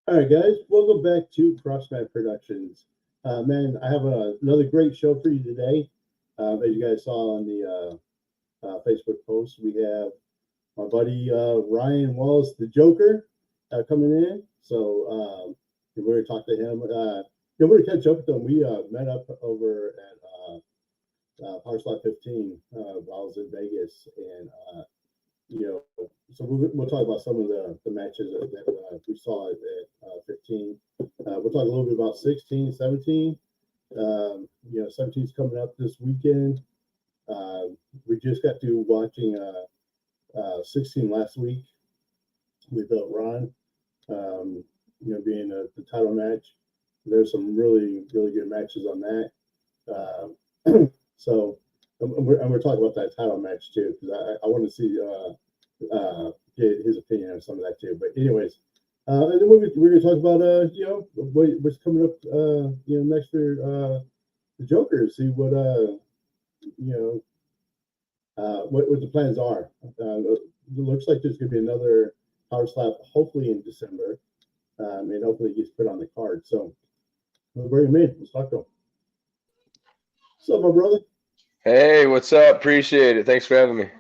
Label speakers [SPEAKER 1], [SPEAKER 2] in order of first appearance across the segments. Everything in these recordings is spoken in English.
[SPEAKER 1] All right, guys, welcome back to Crossman Productions. Man, I have another great show for you today. As you guys saw on the Facebook post, we have my buddy Ryan Wallace, the Joker, coming in. So we're going to talk to him. We're going to catch up with him. We met up over at Powerslap 15 while I was in Vegas, and so we'll talk about some of the matches that we saw at 15. We'll talk a little bit about 16, 17. 17 is coming up this weekend. We just got to watching 16 last week with Ron, being the title match. There's some really, really good matches on that. So, and we're talking about that title match too, because I want to see get his opinion on some of that too. But anyways, and then we're going to talk about what's coming up next for the Joker. See what what the plans are. It looks like there's going to be another Power Slap, hopefully in December, and hopefully it gets put on the card. So we'll bring him in. Let's talk to him. What's up, my brother?
[SPEAKER 2] Hey, what's up? Appreciate it. Thanks for having me.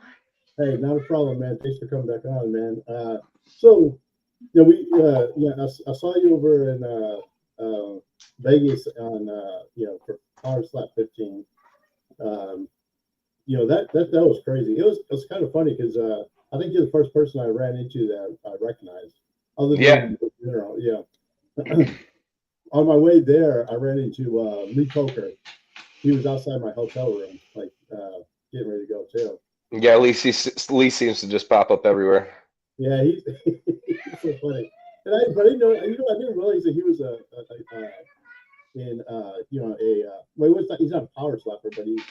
[SPEAKER 1] Hey, not a problem, man. Thanks for coming back on, man. So, I saw you over in Vegas on, for Power Slap 15. That was crazy. It was kind of funny because I think you're the first person I ran into that I recognized, other
[SPEAKER 2] Yeah.
[SPEAKER 1] than yeah. On my way there, I ran into Lee Coker. He was outside my hotel room, like getting ready to go too.
[SPEAKER 2] Yeah, Lee seems to just pop up everywhere.
[SPEAKER 1] Yeah, he's so funny. But I didn't know, I didn't realize that he was well, he's not a power slapper, but he's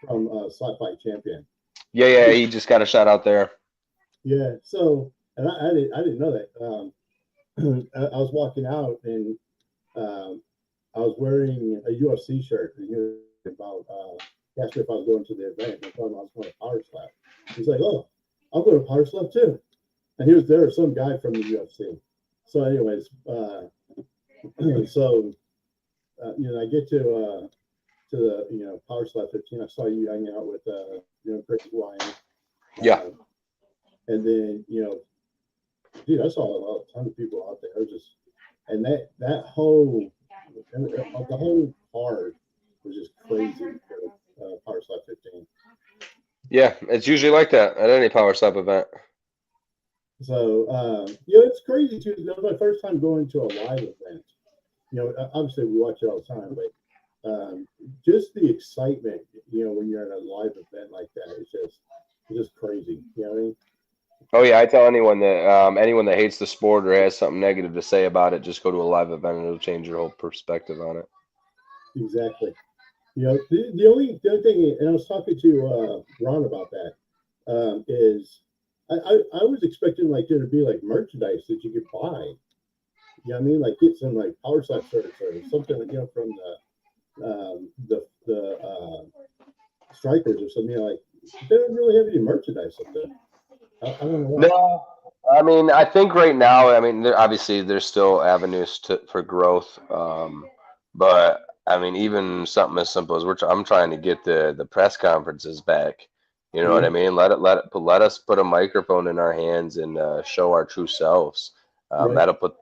[SPEAKER 1] from Slap Fight Champion.
[SPEAKER 2] Yeah, he just got a shot out there.
[SPEAKER 1] Yeah, so and I didn't know that. I was walking out and I was wearing a UFC shirt, and he was about asked me if I was going to the event. And I told him I was going to Power Slap. He's like, "Oh, I'm going to Power Slap too." And he was there, some guy from the UFC. So, anyways, I get to the Power Slap 15. I saw you hanging out with Chris Ryan.
[SPEAKER 2] Yeah.
[SPEAKER 1] And then dude, I saw a ton of people out there. It was just, and that whole the whole card was just crazy for Power Slap 15.
[SPEAKER 2] Yeah, it's usually like that at any power slap event.
[SPEAKER 1] So it's crazy too. That was my first time going to a live event. Obviously we watch it all the time, but just the excitement, when you're at a live event like that, it's just crazy. You know what I mean?
[SPEAKER 2] Oh yeah, I tell anyone that hates the sport or has something negative to say about it, just go to a live event and it'll change your whole perspective on it.
[SPEAKER 1] Exactly. The other thing, and I was talking to Ron about that, is I was expecting like there to be like merchandise that you could buy. You know what I mean? Like get some like power slap shirts or something, from the strikers or something. Like they don't really have any merchandise up there. I don't know why.
[SPEAKER 2] No, I mean, I think right now, I mean, obviously there's still avenues for growth, but I mean, even something as simple as I'm trying to get the press conferences back. You know what I
[SPEAKER 1] Yeah,
[SPEAKER 2] mean? Let us put a microphone in our hands and show our true selves.
[SPEAKER 1] right.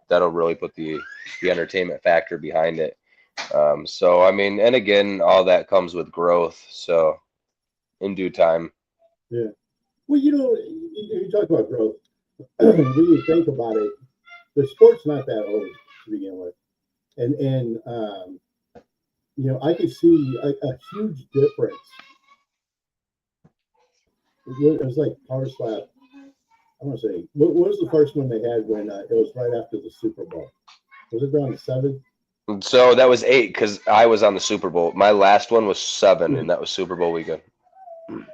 [SPEAKER 2] That'll really put the entertainment factor behind it. So I mean, and again, all that comes with growth. So in due time.
[SPEAKER 1] Yeah. Well, you talk about growth. When you think about it, the sport's not that old to begin with, and I could see a huge difference. It was like Power Slap. I want to say, what was the first one they had when it was right after the Super Bowl? Was it around the seventh?
[SPEAKER 2] So that was 8 because I was on the Super Bowl. My last one was 7,
[SPEAKER 1] Yeah.
[SPEAKER 2] and that was Super Bowl weekend.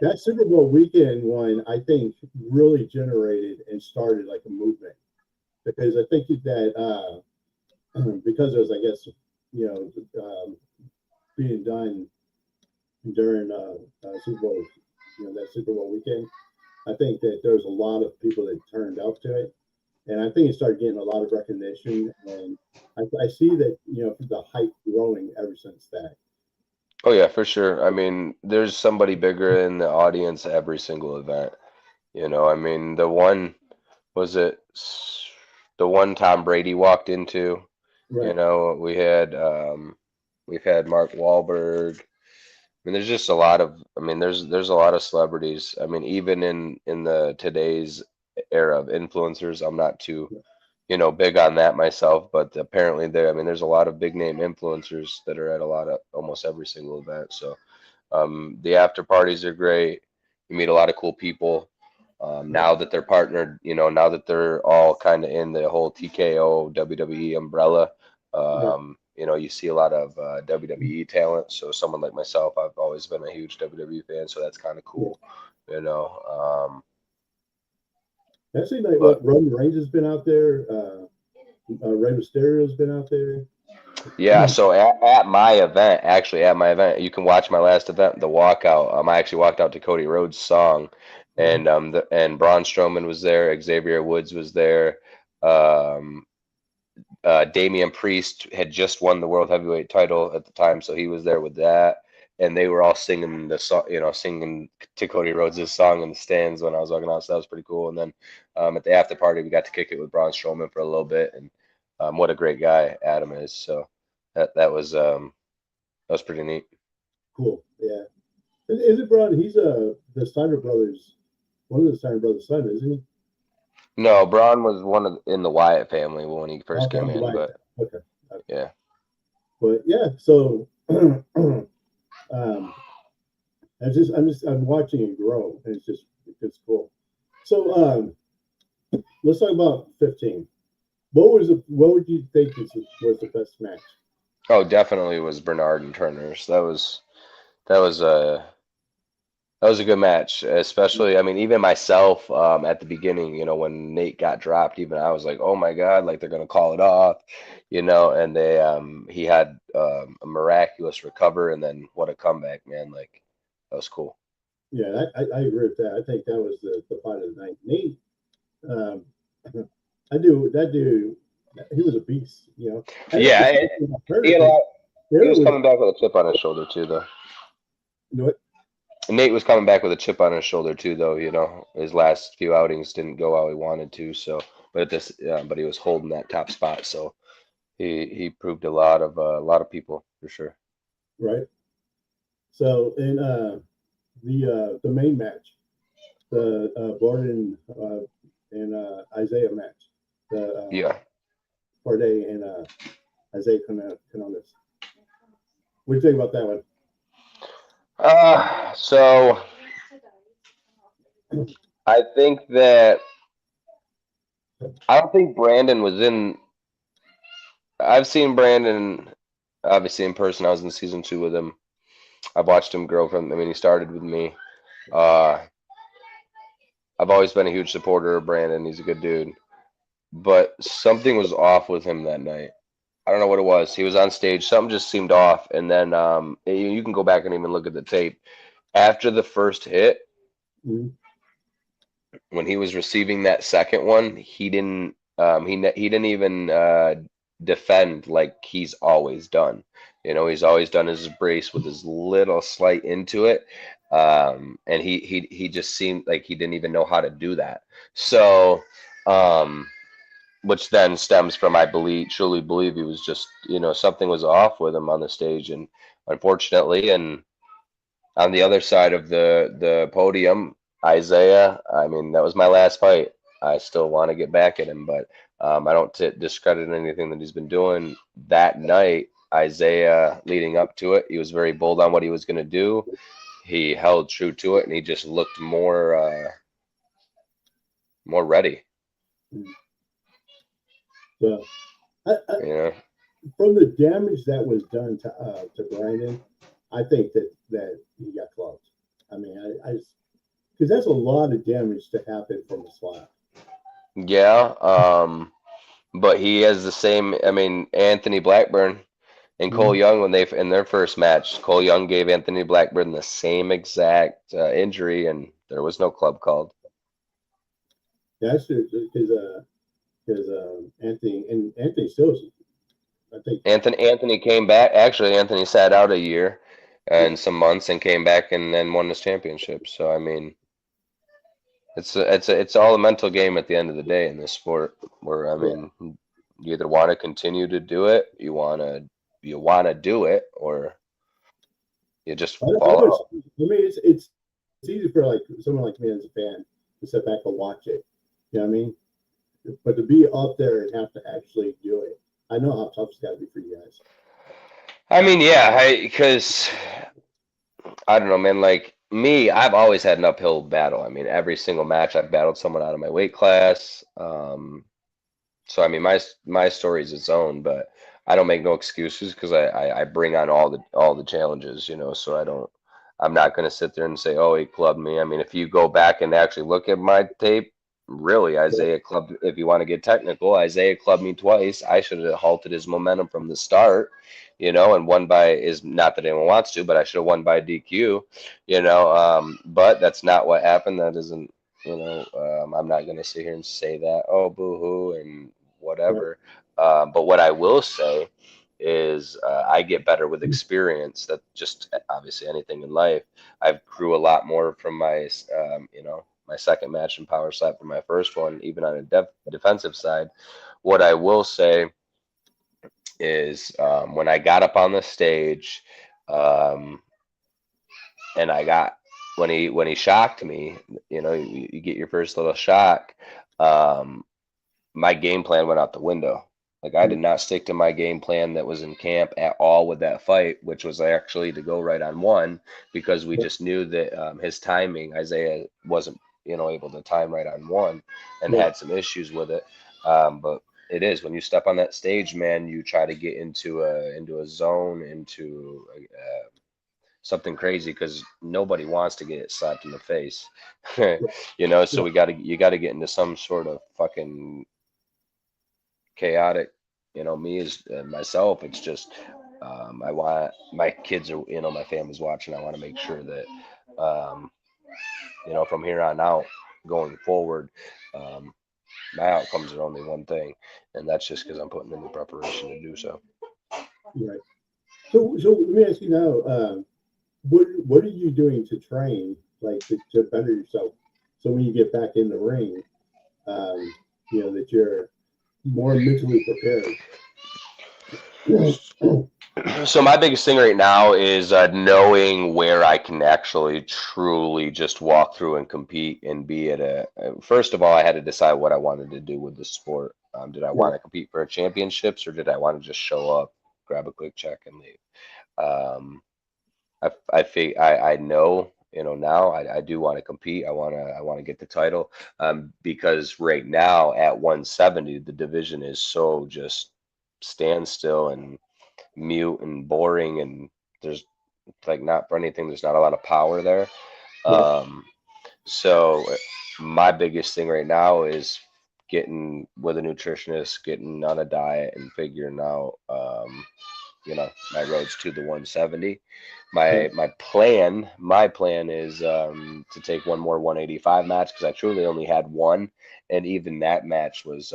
[SPEAKER 1] That Super Bowl weekend one, I think, really generated and started like a movement because I think that because it was, I guess, being done during Super Bowl, that Super Bowl weekend. I think that there's a lot of people that turned up to it, and I think it started getting a lot of recognition. And I see that the hype growing ever since that.
[SPEAKER 2] Oh yeah, for sure. I mean, there's somebody bigger in the audience every single event. I mean, was it the one Tom Brady walked into?
[SPEAKER 1] Right.
[SPEAKER 2] We had we've had Mark Wahlberg. I mean, there's just a lot of. I mean, there's a lot of celebrities. I mean, even in the today's era of influencers, I'm not too big on that myself, but apparently there. I mean, there's a lot of big name influencers that are at a lot of almost every single event. So the after parties are great. You meet a lot of cool people. Now that they're partnered, now that they're all kind of in the whole TKO WWE umbrella,
[SPEAKER 1] Right.
[SPEAKER 2] you see a lot of WWE talent. So someone like myself, I've always been a huge WWE fan, so that's kind of
[SPEAKER 1] Yeah.
[SPEAKER 2] cool, you know.
[SPEAKER 1] That seems like
[SPEAKER 2] But
[SPEAKER 1] what Roman Reigns has been out there. Rey Mysterio's been out there.
[SPEAKER 2] yeah, so at my event, actually at my event, you can watch my last event, the walkout. I actually walked out to Cody Rhodes' song,
[SPEAKER 1] Uh-huh.
[SPEAKER 2] and Braun Strowman was there, Xavier Woods was there, um, Damian Priest had just won the world heavyweight title at the time, so he was there with that, and they were all singing the song, singing to Cody Rhodes' song in the stands when I was walking out. So that was pretty cool. And then at the after party, we got to kick it with Braun Strowman for a little bit, and what a great guy Adam is. So that was pretty neat.
[SPEAKER 1] Cool. Yeah. Is it Braun? He's the Steiner brothers, one of the Steiner brothers' son, isn't he?
[SPEAKER 2] No, Braun was one of in the Wyatt family when he first
[SPEAKER 1] Okay,
[SPEAKER 2] came
[SPEAKER 1] I'm
[SPEAKER 2] in,
[SPEAKER 1] like
[SPEAKER 2] but
[SPEAKER 1] that. Okay.
[SPEAKER 2] yeah.
[SPEAKER 1] But yeah, so I'm watching it grow, and it's cool. So let's talk about 15. What would you think was the best match?
[SPEAKER 2] Oh, definitely was Bernard and Turner's. That was a good match, especially, I mean, even myself at the beginning, when Nate got dropped, even I was like, oh my God, like they're gonna call it off, and he had a miraculous recover, and then what a comeback, man! Like that was cool.
[SPEAKER 1] Yeah, I agree with that. I think that was the fight of the night. Nate, um, I do that dude. He was a beast. I didn't
[SPEAKER 2] Yeah,
[SPEAKER 1] see Turner
[SPEAKER 2] he had a
[SPEAKER 1] because
[SPEAKER 2] lot, he
[SPEAKER 1] Turner
[SPEAKER 2] was
[SPEAKER 1] was,
[SPEAKER 2] coming back with a chip on his shoulder too, though.
[SPEAKER 1] you know what?
[SPEAKER 2] Nate was coming back with a chip on his shoulder too, though. His last few outings didn't go how he wanted to, so but he was holding that top spot, so. He proved a lot of people for sure.
[SPEAKER 1] Right. So in the main match, the Borden and Isaiah match, the
[SPEAKER 2] Yeah.
[SPEAKER 1] Bardet and Isaiah Canonis. What do you think about that one?
[SPEAKER 2] So I think that I don't think Brandon was in. I've seen Brandon obviously in person. I was in season 2 with him. I've watched him grow from. I mean, he started with me. Uh, I've always been a huge supporter of Brandon. He's a good dude, but something was off with him that night. I don't know what it was. He was on stage. Something just seemed off, and then you can go back and even look at the tape after the first hit.
[SPEAKER 1] Mm-hmm.
[SPEAKER 2] When he was receiving that second one, he didn't even defend like he's always done. He's always done his brace with his little slight into it, and he just seemed like he didn't even know how to do that. So, which then stems from truly believe he was just something was off with him on the stage, and unfortunately, and on the other side of the podium, Isaiah, I mean, that was my last fight. I still want to get back at him, but I don't discredit anything that he's been doing. That night, Isaiah, leading up to it, he was very bold on what he was going to do. He held true to it, and he just looked more ready.
[SPEAKER 1] So, from the damage that was done to Brandon, I think that he got close. I mean, because that's a lot of damage to happen from a slap.
[SPEAKER 2] Yeah, but he has the same. I mean, Anthony Blackburn and Cole Young, when in their first match, Cole Young gave Anthony Blackburn the same exact injury, and there was no club called.
[SPEAKER 1] That's true. Because because Anthony still is, I think.
[SPEAKER 2] Anthony came back. Actually, Anthony sat out a year
[SPEAKER 1] Yeah,
[SPEAKER 2] and some months and came back and then won this championship. So I mean, it's all a mental game at the end of the day in this sport. Where I
[SPEAKER 1] yeah.
[SPEAKER 2] mean, you either want to continue to do it, you want to do it, or you just
[SPEAKER 1] I
[SPEAKER 2] fall
[SPEAKER 1] know
[SPEAKER 2] out.
[SPEAKER 1] I mean, it's easy for like someone like me as a fan to sit back and watch it. You know what I mean? But to be up there and have to actually do it, I know how tough it's got to be for you guys.
[SPEAKER 2] I mean, yeah, because I don't know, man. Like me, I've always had an uphill battle. I mean, every single match I've battled someone out of my weight class. So I mean, my story is its own, but I don't make no excuses because I bring on all the challenges, So I'm not gonna sit there and say, oh, he clubbed me. I mean, if you go back and actually look at my tape, really, Isaiah clubbed. If you want to get technical, Isaiah clubbed me twice. I should have halted his momentum from the start, and won by is not that anyone wants to, but I should have won by DQ, But that's not what happened. That isn't. I'm not going to sit here and say that, oh, boo hoo, and
[SPEAKER 1] Right.
[SPEAKER 2] whatever. But what I will say is I get better with experience. That just obviously anything in life. I've grew a lot more from my second match in Power Slap from my first one, even on a defensive side. What I will say is when I got up on the stage, um, and I got when he shocked me, you get your first little shock. Um, my game plan went out the window. Like I did
[SPEAKER 1] Mm.
[SPEAKER 2] not stick to my game plan that was in camp at all with that fight, which was actually to go right on one because we just knew that his timing, Isaiah wasn't, able to time right on one and
[SPEAKER 1] Right.
[SPEAKER 2] had some issues with it. But it is when you step on that stage, man, you try to get into a zone, into something crazy because nobody wants to get slapped in the face, So
[SPEAKER 1] Right.
[SPEAKER 2] you got to get into some sort of fucking chaotic. Me as myself, it's just I want my kids are, my family's watching. I want to make sure that um, from here on out, going forward, um, my outcomes are only one thing, and that's just because I'm putting in the preparation to do so.
[SPEAKER 1] Right. So let me ask you now. What are you doing to train, like to better yourself, so when you get back in the ring, that you're more mentally prepared.
[SPEAKER 2] So my biggest thing right now is knowing where I can actually truly just walk through and compete and be at first of all, I had to decide what I wanted to do with the sport. Did I want
[SPEAKER 1] Right.
[SPEAKER 2] to compete for championships or did I want to just show up, grab a quick check and leave? Um, I know, now I do want to compete. I want to get the title because right now at 170, the division is so just standstill and mute and boring and there's like not for anything there's not a lot of power there.
[SPEAKER 1] Right.
[SPEAKER 2] So my biggest thing right now is getting with a nutritionist, getting on a diet and figuring out my roads to the 170. my
[SPEAKER 1] Right.
[SPEAKER 2] my plan is to take one more 185 match because I truly only had one, and even that match was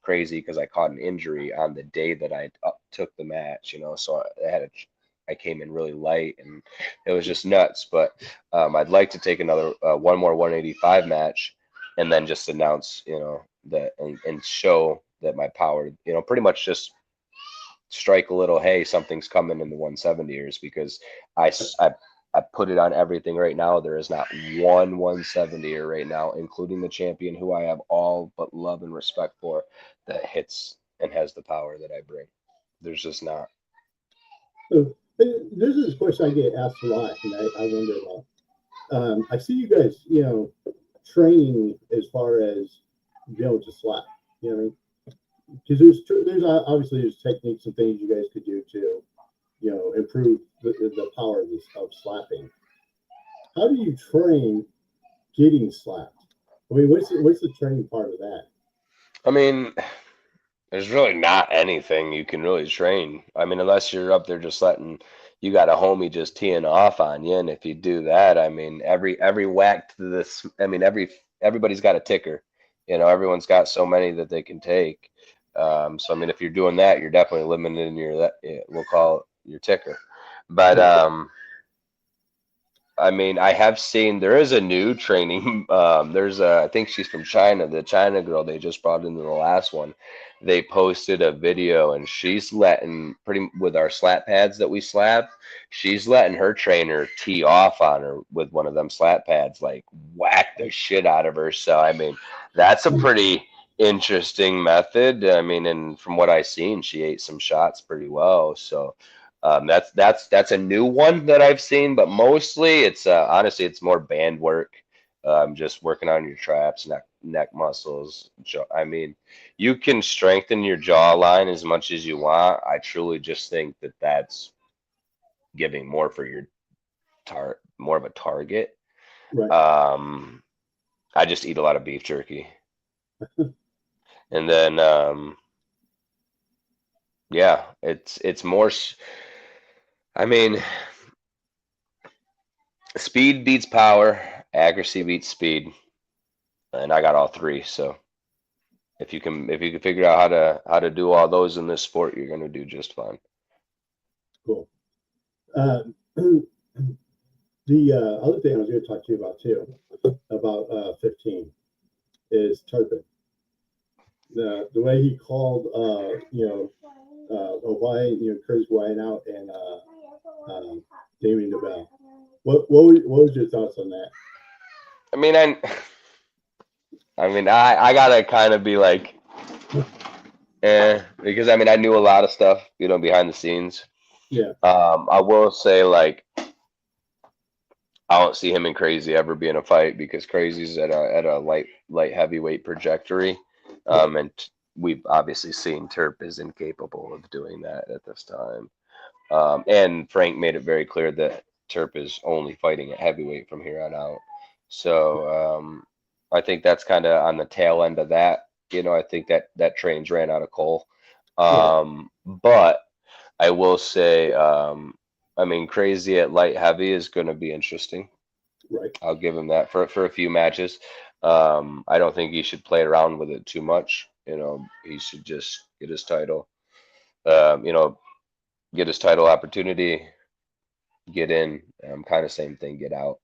[SPEAKER 2] crazy because I caught an injury on the day that I took the match. So I came in really light and it was just nuts. But I'd like to take another one more 185 match, and then just announce that and show that my power pretty much just strike a little, hey, something's coming in the 170ers because I, s- I, I put it on everything right now. There is not one 170er right now, including the champion who I have all but love and respect for, that hits and has the power that I bring. There's just not.
[SPEAKER 1] So this is a question I get asked a lot, and I wonder about. I see you guys, training as far as being able to slap. You know what I mean? Because there's obviously there's techniques and things you guys could do to, improve the power of slapping. How do you train getting slapped? I mean, what's the training part of that?
[SPEAKER 2] I mean, there's really not anything you can really train. I mean, unless you're up there just letting you got a homie just teeing off on you, and if you do that, I mean, every whack to this, I mean, everybody's got a ticker. You know, everyone's got so many that they can take. So I mean, if you're doing that, you're definitely limiting we'll call it your ticker. But I mean, I have seen there is a new training. I think she's from China, the China girl they just brought into the last one. They posted a video and she's letting with our slap pads that we slap, she's letting her trainer tee off on her with one of them slap pads, like whack the shit out of her. So I mean, that's a pretty interesting method. I mean, and from what I've seen, she ate some shots pretty well. So that's a new one that I've seen, but mostly it's honestly it's more band work, just working on your traps, neck muscles. I mean, you can strengthen your jawline as much as you want. I truly just think that that's giving more for your more of a target.
[SPEAKER 1] Right.
[SPEAKER 2] I just eat a lot of beef jerky, and then yeah, it's more. I mean, speed beats power, accuracy beats speed, and I got all three. So if you can figure out how to do all those in this sport, you're gonna do just fine.
[SPEAKER 1] Cool. The other thing I was going to talk to you about too, about 15, is Turpin. The way he called, O'Brien, Curtis Bryan out, and Damien DeBell. What was your thoughts on that?
[SPEAKER 2] I mean, I gotta kind of be like, because I mean I knew a lot of stuff, behind the scenes.
[SPEAKER 1] Yeah.
[SPEAKER 2] I will say, like, I don't see him and Crazy ever be in a fight because Crazy's at a light heavyweight trajectory, and we've obviously seen Terp is incapable of doing that at this time. And Frank made it very clear that Terp is only fighting at heavyweight from here on out. So I think that's kind of on the tail end of that. I think that train's ran out of coal. But I will say, I mean, Crazy at light heavy is going to be interesting.
[SPEAKER 1] Right.
[SPEAKER 2] I'll give him that for a few matches. I don't think he should play around with it too much. He should just get his title. Get his title opportunity, get in. Kind of same thing, get out.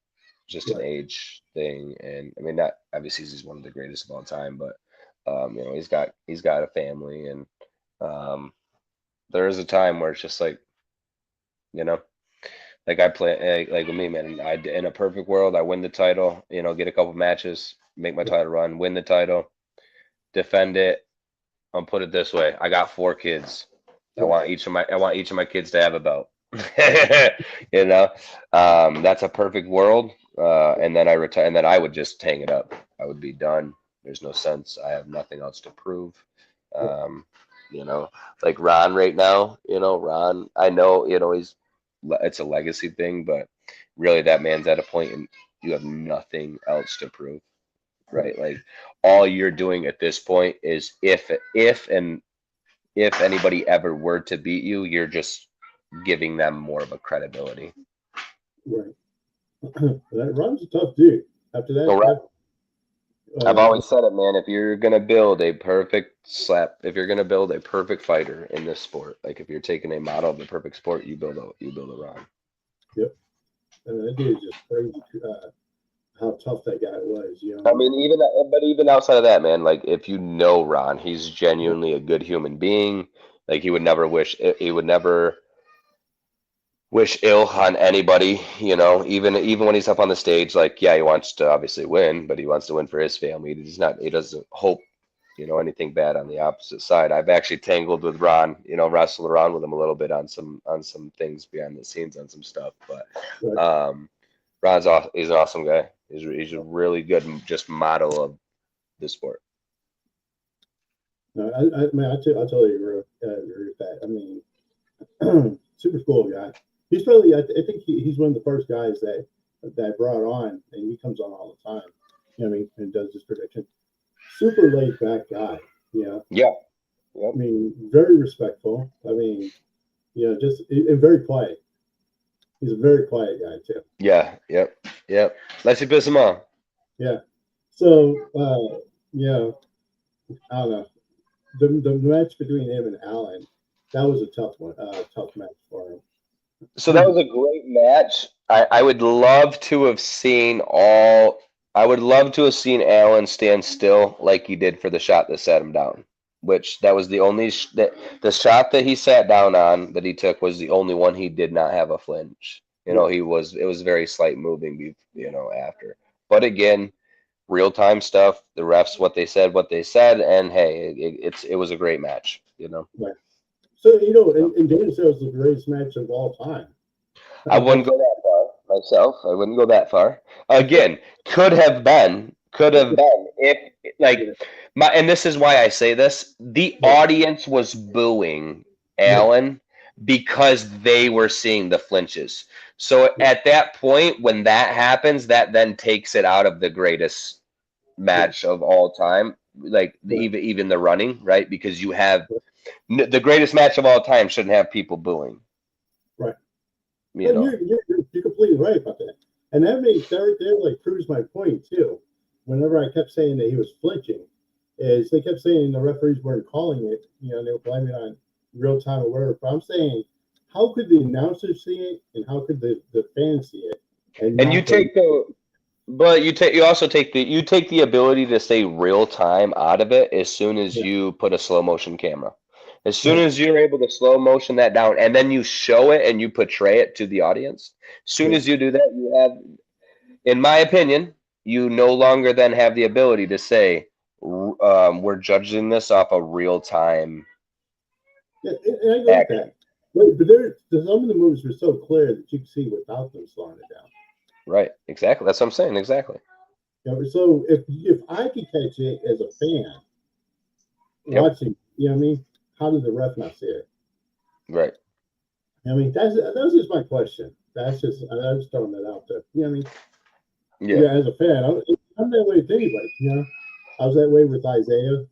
[SPEAKER 2] Just an age thing, and I mean that obviously he's one of the greatest of all time, but he's got a family, and there is a time where it's just like, like I play like with me, man. In a perfect world, I win the title, get a couple matches, make my title run, win the title, defend it. I'll put it this way: I got 4 kids. I want each of my kids to have a belt. That's a perfect world. And then I retire, and then I would just hang it up. I would be done. There's no sense. I have nothing else to prove. Like Ron right now. Ron. I know. It's a legacy thing, but really, that man's at a point, and you have nothing else to prove, right? Like all you're doing at this point is if anybody ever were to beat you, you're just giving them more of a credibility.
[SPEAKER 1] Right. That Ron's a tough dude. After that,
[SPEAKER 2] I've always said it, man. If you're gonna build a perfect fighter in this sport, like if you're taking a model of the perfect sport, you build a Ron.
[SPEAKER 1] Yep. That dude is just crazy. How tough that guy was.
[SPEAKER 2] I mean, even outside of that, man, like if you know Ron, he's genuinely a good human being. Like he would never wish ill on anybody, even when he's up on the stage. Like, yeah, he wants to obviously win, but he wants to win for his family. He doesn't hope, anything bad on the opposite side. I've actually tangled with Ron, wrestled around with him a little bit on some things behind the scenes on some stuff. But Ron's awesome. He's an awesome guy. He's a really good just model of the sport.
[SPEAKER 1] No, I totally agree with that. I mean, super cool guy. He's probably, I think he's one of the first guys that I brought on, and he comes on all the time. And does his prediction. Super laid back guy.
[SPEAKER 2] Yeah. Yep.
[SPEAKER 1] I mean, very respectful. I mean, and very quiet. He's a very quiet guy too.
[SPEAKER 2] Yeah. Yep. Let's piss him off.
[SPEAKER 1] Yeah. So you know, I don't know. The match between him and Allen, that was a tough one, tough match for
[SPEAKER 2] So that
[SPEAKER 1] him.
[SPEAKER 2] was a great match. I would love to have seen all. I would love to have seen Allen stand still like he did for the shot that set him down. Which that was the only that the shot that he sat down on that he took was the only one he did not have a flinch. You know,
[SPEAKER 1] Yeah,
[SPEAKER 2] he was it was very slight moving, after. But again, real time stuff. The refs what they said, and hey, it was a great match.
[SPEAKER 1] right. So
[SPEAKER 2] So.
[SPEAKER 1] and Dana said it was the greatest match of all time.
[SPEAKER 2] I wouldn't go that far myself. I wouldn't go that far. Again, could have been if like
[SPEAKER 1] Yeah,
[SPEAKER 2] and this is why I say this. The
[SPEAKER 1] yeah,
[SPEAKER 2] audience was booing
[SPEAKER 1] yeah,
[SPEAKER 2] Allen because they were seeing the flinches. So
[SPEAKER 1] yeah,
[SPEAKER 2] at that point, when that happens, that then takes it out of the greatest
[SPEAKER 1] yeah,
[SPEAKER 2] match of all time. Like
[SPEAKER 1] right,
[SPEAKER 2] even the running, right? Because you have the greatest match of all time shouldn't have people booing.
[SPEAKER 1] right.
[SPEAKER 2] You
[SPEAKER 1] And
[SPEAKER 2] know.
[SPEAKER 1] you're completely right about that. And that right there like proves my point too. Whenever I kept saying that he was flinching, is they kept saying the referees weren't calling it, they were blaming it on real time or whatever. But I'm saying, how could the announcers see it and how could the fans see it and
[SPEAKER 2] And you
[SPEAKER 1] not the
[SPEAKER 2] take the But you also take the ability to stay real time out of it as soon as
[SPEAKER 1] yeah,
[SPEAKER 2] you put a slow motion camera. As soon
[SPEAKER 1] right,
[SPEAKER 2] as you're able to slow motion that down and then you show it and you portray it to the audience. As soon
[SPEAKER 1] yeah,
[SPEAKER 2] as you do that, you have, in my opinion, you no longer then have the ability to say, we're judging this off a real time
[SPEAKER 1] yeah, and I go with
[SPEAKER 2] action.
[SPEAKER 1] that. But some of the moves were so clear that you could see without them slowing it down.
[SPEAKER 2] Right. Exactly. That's what I'm saying. Exactly.
[SPEAKER 1] So if I could catch it as a fan
[SPEAKER 2] Yep.
[SPEAKER 1] watching, what I mean, how did the ref not see it?
[SPEAKER 2] Right.
[SPEAKER 1] I mean, that's just my question. I'm just throwing that out there. I mean,
[SPEAKER 2] Yeah.
[SPEAKER 1] as a fan, I'm that way with anybody. I was that way with Isaiah.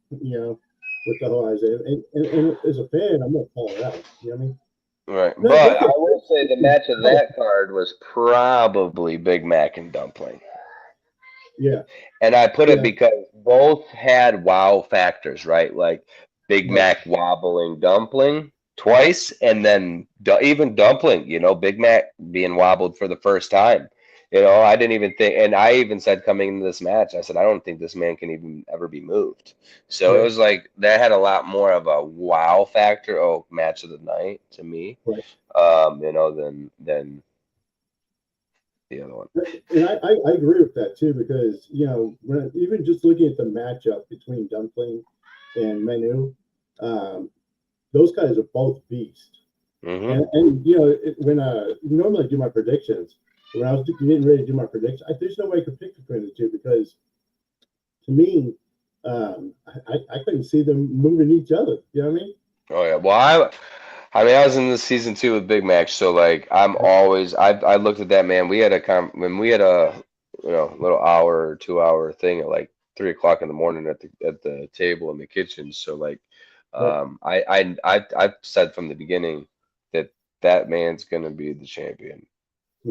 [SPEAKER 1] With the whole Isaiah, and as a fan, I'm gonna call it out. You know what I mean?
[SPEAKER 2] Right.
[SPEAKER 1] Not
[SPEAKER 2] But I
[SPEAKER 1] the
[SPEAKER 2] will say the match of that card was probably Big Mac and Dumpling.
[SPEAKER 1] yeah,
[SPEAKER 2] And I put it
[SPEAKER 1] yeah,
[SPEAKER 2] because both had wow factors, right? Like Big
[SPEAKER 1] right,
[SPEAKER 2] Mac wobbling Dumpling twice, and then even Dumpling, Big Mac being wobbled for the first time. I didn't even think, and I even said coming into this match, I said, I don't think this man can even ever be moved. So it
[SPEAKER 1] right,
[SPEAKER 2] was like that had a lot more of a wow factor, match of the night to me,
[SPEAKER 1] right.
[SPEAKER 2] than the other one.
[SPEAKER 1] And I agree with that too because even just looking at the matchup between Dumpling and Menu, um, those guys are both beasts.
[SPEAKER 2] Hmm.
[SPEAKER 1] And when normally I do my predictions, when I was getting ready to do my predictions, there's no way I could pick between the two because to me, I couldn't see them moving each other. You know what I mean?
[SPEAKER 2] Oh yeah. Well, I mean, I was in the season 2 with Big Mac, so like I'm
[SPEAKER 1] Right,
[SPEAKER 2] always I looked at that man. We had when we had a little hour or 2 hour thing at like 3 o'clock in the morning at the table in the kitchen. So like,
[SPEAKER 1] right.
[SPEAKER 2] I've said from the beginning that that man's gonna be the champion.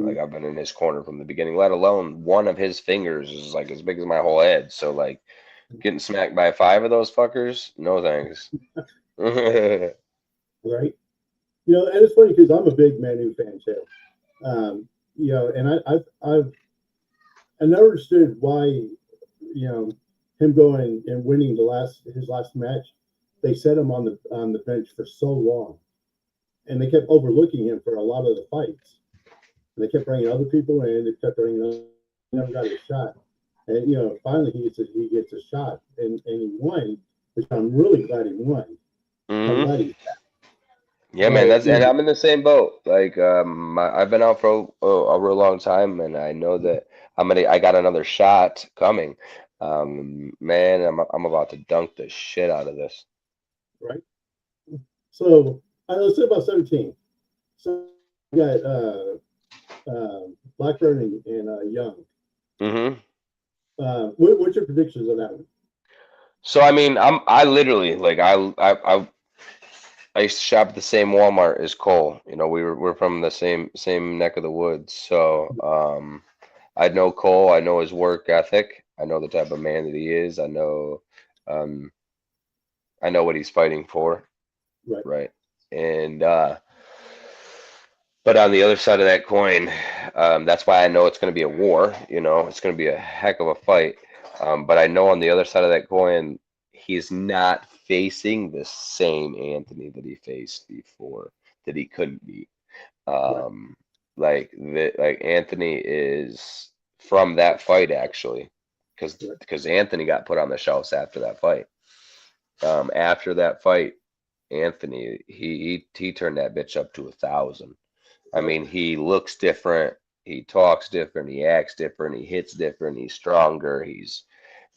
[SPEAKER 2] Like
[SPEAKER 1] Mhm.
[SPEAKER 2] I've been in his corner from the beginning. Let alone one of his fingers is like as big as my whole head. So like getting smacked by 5 of those fuckers, no thanks.
[SPEAKER 1] Right. And it's funny because I'm a big Manu fan too. And I never understood why, him going and winning his last match, they set him on the bench for so long, and they kept overlooking him for a lot of the fights. And they kept bringing other people in. They kept bringing other, never got a shot. And finally he gets a shot, and he won, which I'm really glad he won. I'm
[SPEAKER 2] Hmm.
[SPEAKER 1] glad he.
[SPEAKER 2] Yeah, man,
[SPEAKER 1] But
[SPEAKER 2] and I'm in the same boat. Like, I've been out for a real long time, and I know that I got another shot coming. Man, I'm about to dunk the shit out of this.
[SPEAKER 1] right. So let's say about 17. So we got Blackburn and Young.
[SPEAKER 2] Hmm.
[SPEAKER 1] What's your predictions on that one?
[SPEAKER 2] So I mean, I literally like I used to shop at the same Walmart as Cole. We're from the same neck of the woods. So I know Cole. I know his work ethic. I know the type of man that he is. Um, I know what he's fighting for,
[SPEAKER 1] Right.
[SPEAKER 2] right? And but on the other side of that coin, that's why I know it's going to be a war. You know, it's going to be a heck of a fight. But I know on the other side of that coin, he's not facing the same Anthony that he faced before, that he couldn't beat.
[SPEAKER 1] Right.
[SPEAKER 2] Like Anthony is from that fight actually, because
[SPEAKER 1] Right.
[SPEAKER 2] Anthony got put on the shelves after that fight. After that fight, Anthony he turned that bitch up to 1,000. I
[SPEAKER 1] Right.
[SPEAKER 2] mean, he looks different, he talks different, he acts different, he hits different, he's stronger, he's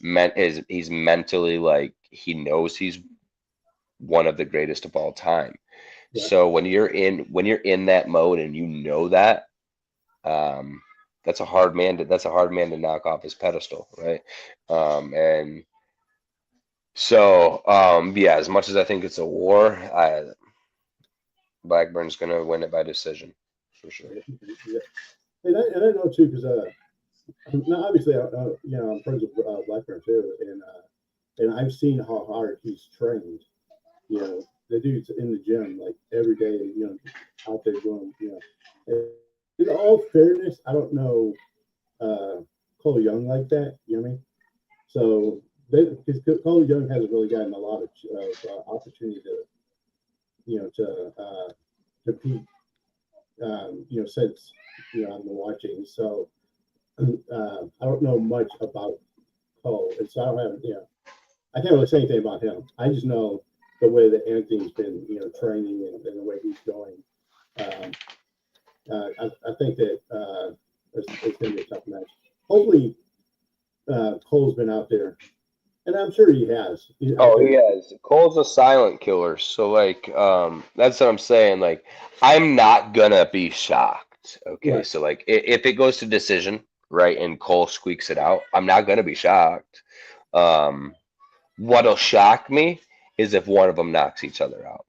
[SPEAKER 2] mentally like he knows he's one of the greatest of all time.
[SPEAKER 1] Right.
[SPEAKER 2] So when you're in that mode and you know that, um, that's a hard man to knock off his pedestal, right? And so yeah, as much as I think it's a war, Blackburn's gonna win it by decision for sure.
[SPEAKER 1] Right. Yeah. And I know too, because now obviously, I'm friends with Blackburn too, and I've seen how hard he's trained. The dude's in the gym like every day. Out there doing. And in all fairness, I don't know Cole Young like that. You know what I mean? So because Cole Young hasn't really gotten a lot of opportunity to compete. Since I've been watching. So I don't know much about Cole, and so I don't have I can't really say anything about him. I just know the way that Anthony's been training and the way he's going. Um, I think that it's going to be a tough match. Hopefully, Cole's been out there, and I'm sure he has.
[SPEAKER 2] Oh, he has. Cole's a silent killer, so like, that's what I'm saying. Like, I'm not gonna be shocked. Okay,
[SPEAKER 1] Right.
[SPEAKER 2] so like, if it goes to decision, right, and Cole squeaks it out, I'm not gonna be shocked. Um, what'll shock me is if one of them knocks each other out.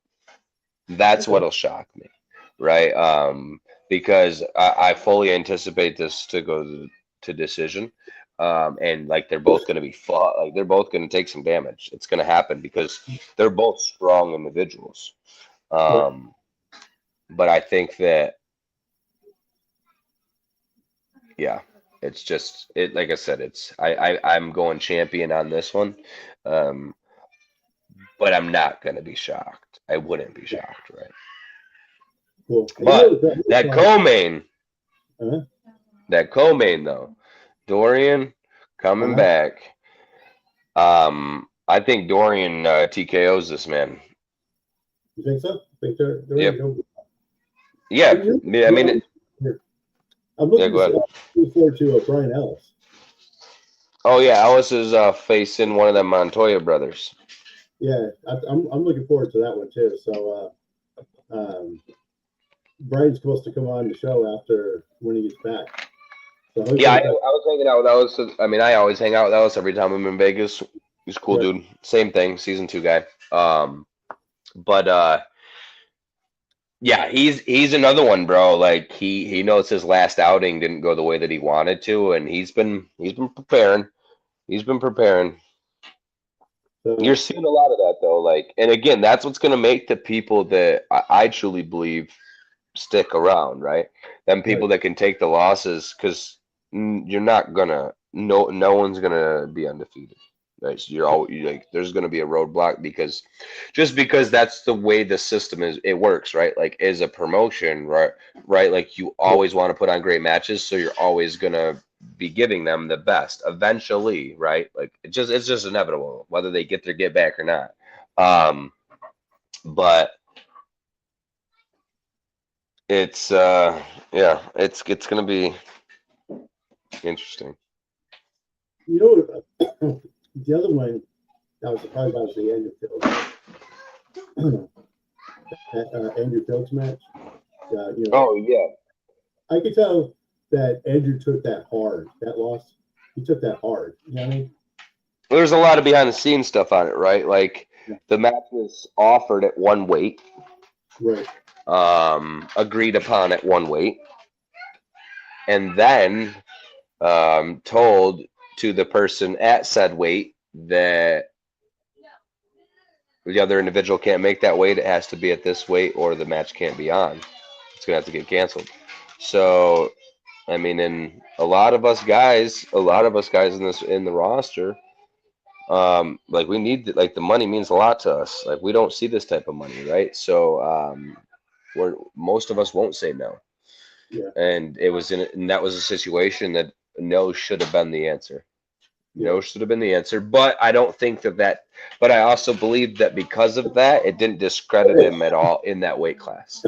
[SPEAKER 2] That's
[SPEAKER 1] Okay.
[SPEAKER 2] what'll shock me, right? Because I fully anticipate this to go to decision. And like they're both going to be fought, like they're both going to take some damage. It's going to happen because they're both strong individuals.
[SPEAKER 1] Right.
[SPEAKER 2] Um, but I think that, yeah, it's just it. Like I said, I'm going champion on this one, um, but I'm not going to be shocked. I wouldn't be shocked, right?
[SPEAKER 1] Cool. And
[SPEAKER 2] But
[SPEAKER 1] the other
[SPEAKER 2] that
[SPEAKER 1] fight,
[SPEAKER 2] co-main.
[SPEAKER 1] uh-huh,
[SPEAKER 2] That co-main though, Dorian coming
[SPEAKER 1] uh-huh.
[SPEAKER 2] back. I think Dorian TKOs this man.
[SPEAKER 1] You think so? Think they're ready
[SPEAKER 2] Yep.
[SPEAKER 1] to go?
[SPEAKER 2] Yeah.
[SPEAKER 1] And
[SPEAKER 2] Yeah. I mean,
[SPEAKER 1] I'm
[SPEAKER 2] yeah. Go ahead.
[SPEAKER 1] looking forward to Brian Ellis.
[SPEAKER 2] Oh yeah, Alice is facing one of them Montoya brothers.
[SPEAKER 1] Yeah, I'm looking forward to that one too. So Brian's supposed to come on the show after when he gets back. So
[SPEAKER 2] Yeah, I
[SPEAKER 1] hopefully,
[SPEAKER 2] was hanging out with Alice. I mean, I always hang out with Alice every time I'm in Vegas. He's a cool
[SPEAKER 1] right,
[SPEAKER 2] dude. Same thing, season 2 guy. But yeah, he's another one, bro. Like he knows his last outing didn't go the way that he wanted to, and he's been preparing. He's been preparing. You're
[SPEAKER 1] so
[SPEAKER 2] seeing a lot of that though. Like, and again, that's what's gonna make the people that I truly believe stick around, right? Them
[SPEAKER 1] right,
[SPEAKER 2] people that can take the losses, because you're not gonna no one's gonna be undefeated. Right? So like there's gonna be a roadblock because just because that's the way the system it works, right? Like as a promotion, right? Right? Like you
[SPEAKER 1] right,
[SPEAKER 2] always want to put on great matches, so you're always gonna be giving them the best eventually, right? Like it's just inevitable whether they get their get back or not. Um, but it's yeah, it's gonna be interesting.
[SPEAKER 1] you know the other one I was surprised about was the Andrew Phillips match.
[SPEAKER 2] Oh yeah,
[SPEAKER 1] I could tell that Andrew took that hard. That loss, he took that hard. You know what I mean?
[SPEAKER 2] there's a lot of behind the scenes stuff on it, right? Like
[SPEAKER 1] Yeah.
[SPEAKER 2] the match was offered at one weight,
[SPEAKER 1] Right.
[SPEAKER 2] agreed upon at one weight, and then told to the person at said weight that the other individual can't make that weight. It has to be at this weight, or the match can't be on. It's gonna have to get canceled. So, I mean, and a lot of us guys in the roster, like we need like the money means a lot to us. Like we don't see this type of money, right? So, most of us won't say no.
[SPEAKER 1] Yeah.
[SPEAKER 2] And and that was a situation that no should have been the answer. No should have been the answer, but I don't think but I also believe that because of that, it didn't discredit him at all in that weight class.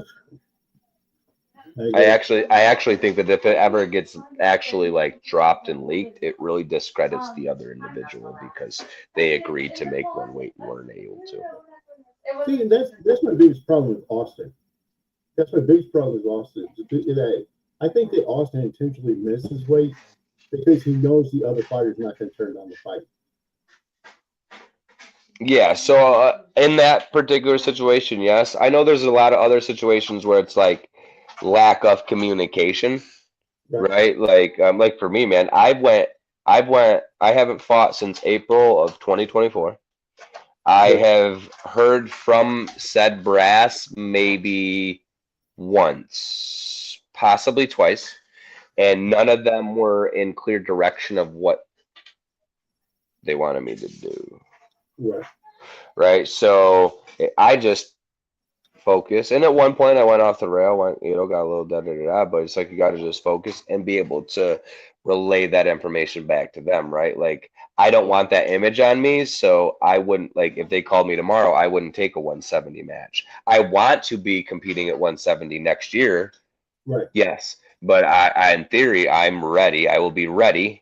[SPEAKER 2] I actually think that if it ever gets actually like dropped and leaked, it really discredits the other individual because they agreed to make one weight and weren't able to.
[SPEAKER 1] See, and that's my biggest problem with Austin. That's my biggest problem with Austin. I think that Austin intentionally missed his weight because he knows the other fighter's not going to turn down the fight.
[SPEAKER 2] Yeah, so in that particular situation, yes. I know there's a lot of other situations where it's like lack of communication, right? Like for me, man, I haven't fought since April of 2024. I have heard from said brass maybe once, possibly twice, and none of them were in clear direction of what they wanted me to do. Right. So I just focus. And at one point I went off the rail, got a little but it's like you got to just focus and be able to relay that information back to them, right? Like I don't want that image on me, so I wouldn't like if they called me tomorrow, I wouldn't take a 170 match. I want to be competing at 170 next year.
[SPEAKER 1] Right.
[SPEAKER 2] Yes. But I in theory, I'm ready. I will be ready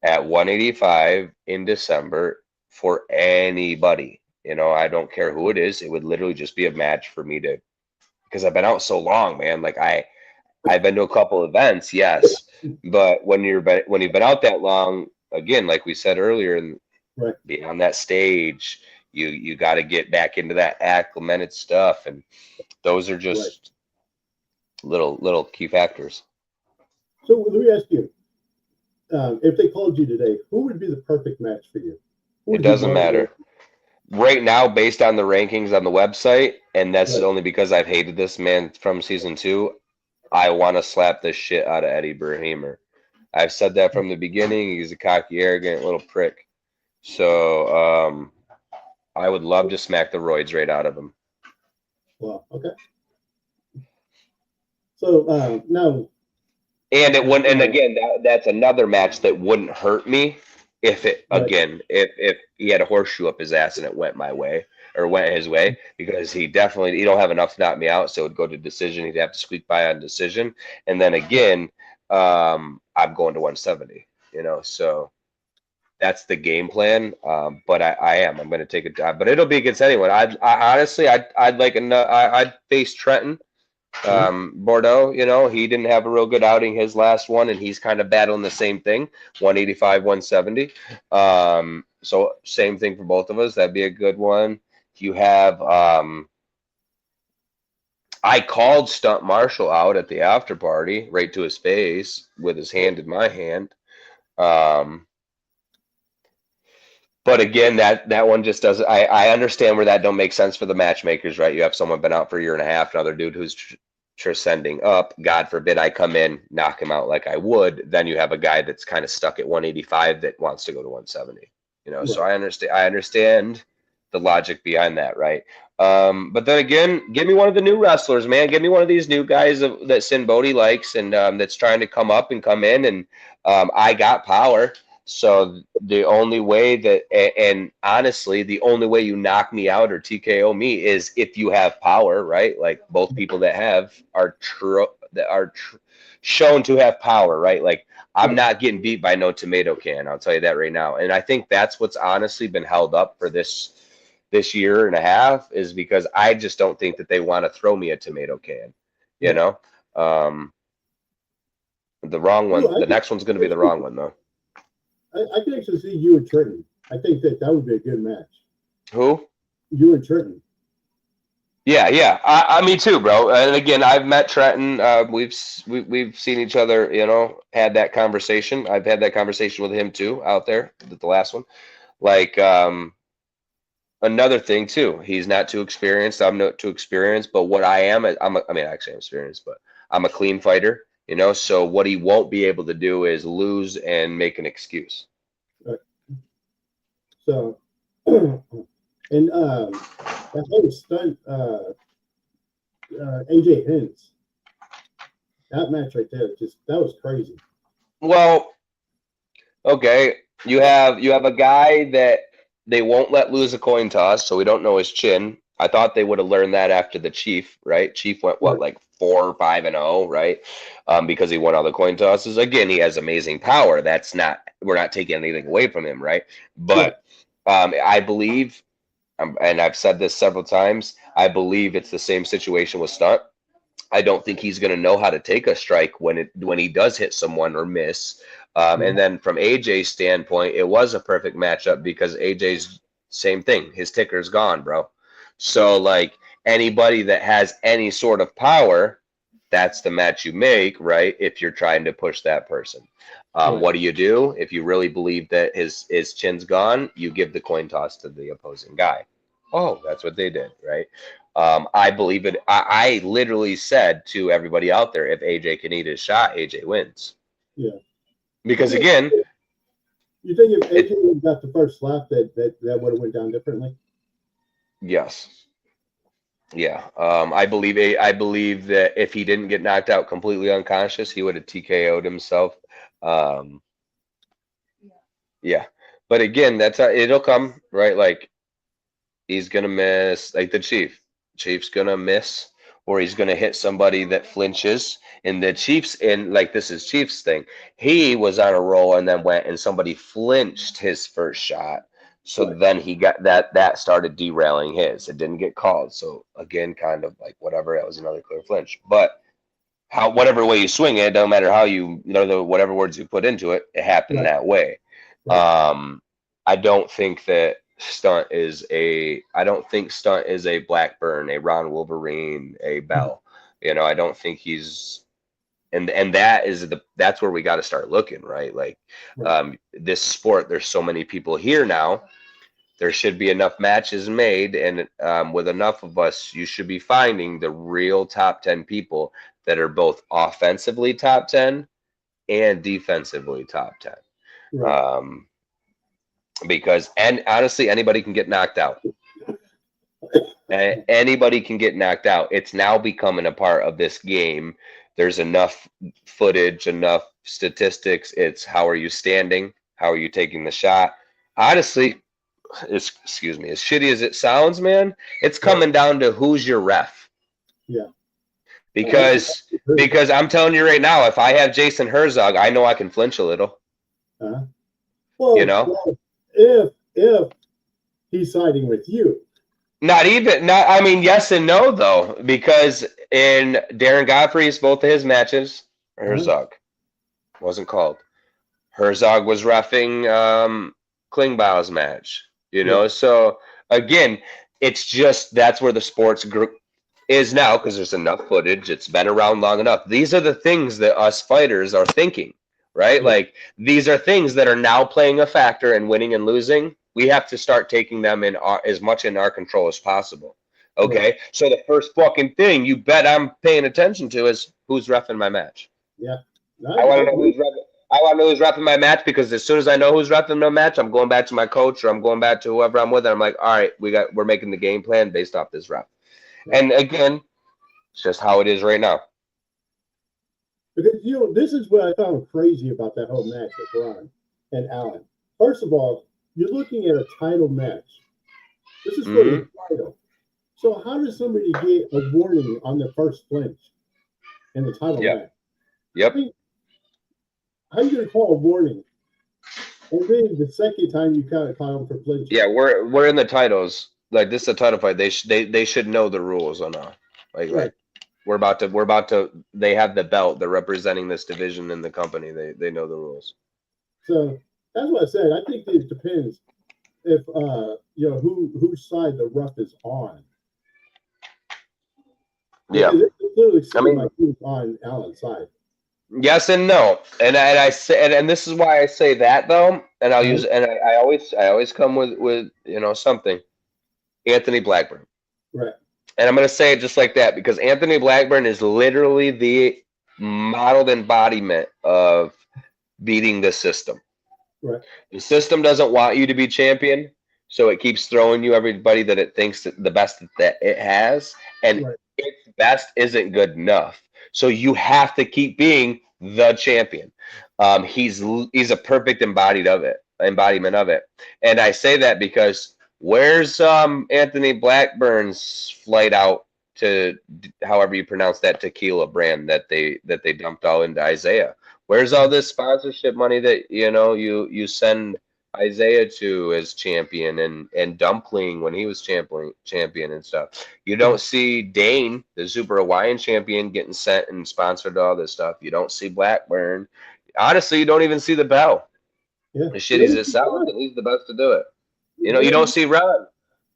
[SPEAKER 2] at 185 in December for anybody. I don't care who it is. It would literally just be a match for me because I've been out so long, man. Like I've been to a couple events, yes, but when you've been out that long, again, like we said earlier, and being on that stage, you got to get back into that acclimated stuff, and those are just little key factors.
[SPEAKER 1] So let me ask you, if they called you today, who would be the perfect match for you?
[SPEAKER 2] It doesn't matter. Right now, based on the rankings on the website, and that's only because I've hated this man from season 2, I want to slap the shit out of Eddie Braheimer. I've said that from the beginning. He's a cocky, arrogant little prick. So I would love to smack the roids right out of him.
[SPEAKER 1] Wow. Okay. So now.
[SPEAKER 2] And it wouldn't. And again, that's another match that wouldn't hurt me if if he had a horseshoe up his ass and it went my way or went his way, because he don't have enough to knock me out, so it would go to decision. He'd have to squeak by on decision, and then again, I'm going to 170. So that's the game plan. But I'm going to take a dive, but it'll be against anyone. I'd face Trenton. Bordeaux, he didn't have a real good outing his last one, and he's kind of battling the same thing, 185, 170. So same thing for both of us. That'd be a good one. You have I called Stunt Marshall out at the after party right to his face with his hand in my hand. But again, that one just doesn't. I understand where that don't make sense for the matchmakers, right? You have someone been out for a year and a half, another dude who's transcending up. God forbid I come in, knock him out like I would. Then you have a guy that's kind of stuck at 185 that wants to go to 170. So I understand the logic behind that, right? But then again, give me one of the new wrestlers, man. Give me one of these new guys that Sin Bodhi likes and that's trying to come up and come in. And I got power. So the only way and honestly, the only way you knock me out or TKO me is if you have power, right? Like both people that are shown to have power, right? Like I'm not getting beat by no tomato can. I'll tell you that right now. And I think that's what's honestly been held up for this year and a half, is because I just don't think that they want to throw me a tomato can. The wrong one. The next one's going to be the wrong one, though.
[SPEAKER 1] I can actually see you and Trenton. I think that would be a good match.
[SPEAKER 2] Who?
[SPEAKER 1] You and Trenton.
[SPEAKER 2] Yeah. I me too, bro. And again, I've met Trenton. We've seen each other. Had that conversation. I've had that conversation with him too out there. The last one. Like another thing too. He's not too experienced. I'm not too experienced. But what I am, I mean, actually, I'm experienced, but I'm a clean fighter. So what he won't be able to do is lose and make an excuse.
[SPEAKER 1] Right. So, and that whole stunt, AJ Hints, that match right there, that was crazy.
[SPEAKER 2] Well, okay, you have a guy that they won't let lose a coin toss, so we don't know his chin. I thought they would have learned that after the Chief, right? Chief went what,
[SPEAKER 1] Right.
[SPEAKER 2] like 4-5-0, right? Because he won all the coin tosses. Again, he has amazing power. We're not taking anything away from him, right?
[SPEAKER 1] Right.
[SPEAKER 2] But I believe, and I've said this several times, I believe it's the same situation with Stunt. I don't think he's going to know how to take a strike when he does hit someone or miss. And then from AJ's standpoint, it was a perfect matchup because AJ's same thing. His ticker's gone, bro. So like anybody that has any sort of power, that's the match you make, right? If you're trying to push that person.
[SPEAKER 1] Right.
[SPEAKER 2] What do? If you really believe that his chin's gone, you give the coin toss to the opposing guy. Oh, that's what they did, right? I believe it. I literally said to everybody out there, if AJ can eat his shot, AJ wins.
[SPEAKER 1] Yeah.
[SPEAKER 2] Because again,
[SPEAKER 1] You think if
[SPEAKER 2] it
[SPEAKER 1] AJ would got the first slap, that would have went down differently?
[SPEAKER 2] yes, yeah. I believe that if he didn't get knocked out completely unconscious, he would have TKO'd himself. Um, yeah, but again, it'll come right. Like he's gonna miss, like the Chief. Chief's gonna miss, or he's gonna hit somebody that flinches. And the Chiefs, and like this is Chiefs thing. He was on a roll and then went and somebody flinched his first shot. So
[SPEAKER 1] Right.
[SPEAKER 2] then he got that started derailing his. It didn't get called. So again, kind of like whatever, that was another clear flinch. But whatever way you swing it, don't matter how whatever words you put into it, it happened
[SPEAKER 1] Right.
[SPEAKER 2] that way.
[SPEAKER 1] Right.
[SPEAKER 2] Um, I don't think that I don't think Stunt is a Blackburn, a Ron Wolverine, a Bell. I don't think he's, and that's where we got to start looking, right? Like
[SPEAKER 1] Right.
[SPEAKER 2] this sport, there's so many people here now. There should be enough matches made, and with enough of us, you should be finding the real top 10 people that are both offensively top 10 and defensively top 10.
[SPEAKER 1] Right.
[SPEAKER 2] Um, because, and honestly, anybody can get knocked out. Anybody can get knocked out. It's now becoming a part of this game. There's enough footage, enough statistics. It's how are you standing? How are you taking the shot? Honestly, excuse me, as shitty as it sounds, man, it's
[SPEAKER 1] Right.
[SPEAKER 2] coming down to who's your ref.
[SPEAKER 1] Yeah.
[SPEAKER 2] Because I'm telling you right now, if I have Jason Herzog, I know I can flinch a little.
[SPEAKER 1] Well, if he's siding with you.
[SPEAKER 2] I mean, yes and no though, because in Darren Godfrey's both of his matches, Herzog wasn't called. Herzog was reffing Klingbau's match,
[SPEAKER 1] Yeah.
[SPEAKER 2] So again, it's just that's where the sports group is now because there's enough footage. It's been around long enough. These are the things that us fighters are thinking, right?
[SPEAKER 1] Yeah.
[SPEAKER 2] Like these are things that are now playing a factor in winning and losing. We have to start taking them as much in our control as possible.
[SPEAKER 1] Right.
[SPEAKER 2] Okay, so the first fucking thing you bet I'm paying attention to is who's reffing my match.
[SPEAKER 1] Yeah.
[SPEAKER 2] I want to know who's reffing. I want to know who's repping my match because as soon as I know who's repping my match, I'm going back to my coach or I'm going back to whoever I'm with, and I'm like, all right, we're making the game plan based off this rep.
[SPEAKER 1] Right.
[SPEAKER 2] And again, it's just how it is right now.
[SPEAKER 1] Because this is what I found crazy about that whole match with Ron and Allen. First of all, you're looking at a title match. This is for the title. So how does somebody get a warning on the first flinch in the title match?
[SPEAKER 2] Yep.
[SPEAKER 1] I mean, how are you going to call a warning? And then the second time you kind of call them for flinching.
[SPEAKER 2] Yeah, we're in the titles. Like this is a title fight. They should know the rules on now. Like we're about to. They have the belt. They're representing this division in the company. They know the rules.
[SPEAKER 1] So that's what I said. I think it depends if whose side the ref is on.
[SPEAKER 2] Yeah.
[SPEAKER 1] It's literally
[SPEAKER 2] I
[SPEAKER 1] sitting
[SPEAKER 2] mean,
[SPEAKER 1] my teeth on Allen's side.
[SPEAKER 2] yes and no, and I say, and this is why I say that though, and I'll
[SPEAKER 1] Right?
[SPEAKER 2] use, and I always come with something. Anthony Blackburn,
[SPEAKER 1] Right.
[SPEAKER 2] and I'm gonna say it just like that because Anthony Blackburn is literally the modeled embodiment of beating the system.
[SPEAKER 1] Right.
[SPEAKER 2] The system doesn't want you to be champion, so it keeps throwing you everybody that it thinks that the best that it has, and
[SPEAKER 1] Right.
[SPEAKER 2] its best isn't good enough. So you have to keep being the champion. He's a perfect embodiment of it, and I say that because where's Anthony Blackburn's flight out to however you pronounce that tequila brand that they dumped all into Isaiah? Where's all this sponsorship money that you send Isaiah to as champion and Dumpling when he was champion and stuff? You don't see Dane, the Super Hawaiian champion, getting sent and sponsored to all this stuff. You don't see Blackburn. Honestly, you don't even see the Bell.
[SPEAKER 1] Yeah.
[SPEAKER 2] The shit he's at South, and he's the best to do it. You
[SPEAKER 1] Yeah.
[SPEAKER 2] don't see Ron.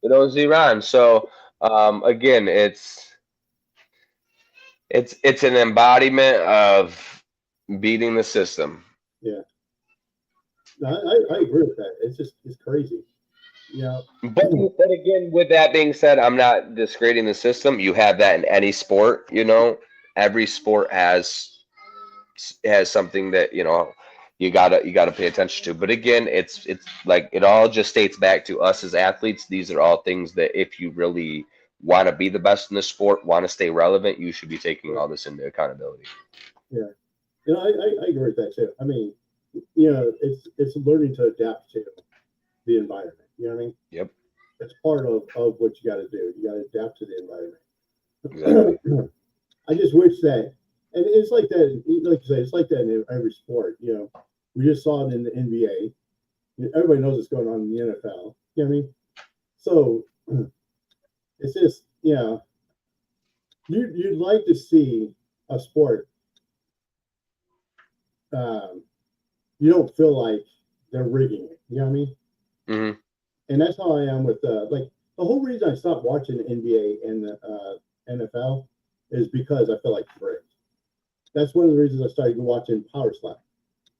[SPEAKER 2] You don't see Ron. So again, it's an embodiment of beating the system.
[SPEAKER 1] Yeah. No, I agree with that. It's crazy. Yeah.
[SPEAKER 2] But again, with that being said, I'm not discrediting the system. You have that in any sport. Every sport has something that you gotta pay attention to. But again, it's like it all just states back to us as athletes. These are all things that if you really want to be the best in the sport, want to stay relevant, you should be taking all this into accountability.
[SPEAKER 1] Yeah. I agree with that too. I mean, it's learning to adapt to the environment. You know what I mean?
[SPEAKER 2] Yep.
[SPEAKER 1] It's part of what you got to do. You got to adapt to the environment.
[SPEAKER 2] Exactly.
[SPEAKER 1] I just wish that, and it's like that. Like you say, it's like that in every sport. We just saw it in the NBA. Everybody knows what's going on in the NFL. You know what I mean? So it's just, you'd like to see a sport. You don't feel like they're rigging it. You know what I mean?
[SPEAKER 2] Mm-hmm.
[SPEAKER 1] And that's how I am with like the whole reason I stopped watching the NBA and the NFL is because I feel like it's rigged. That's one of the reasons I started watching Powerslap.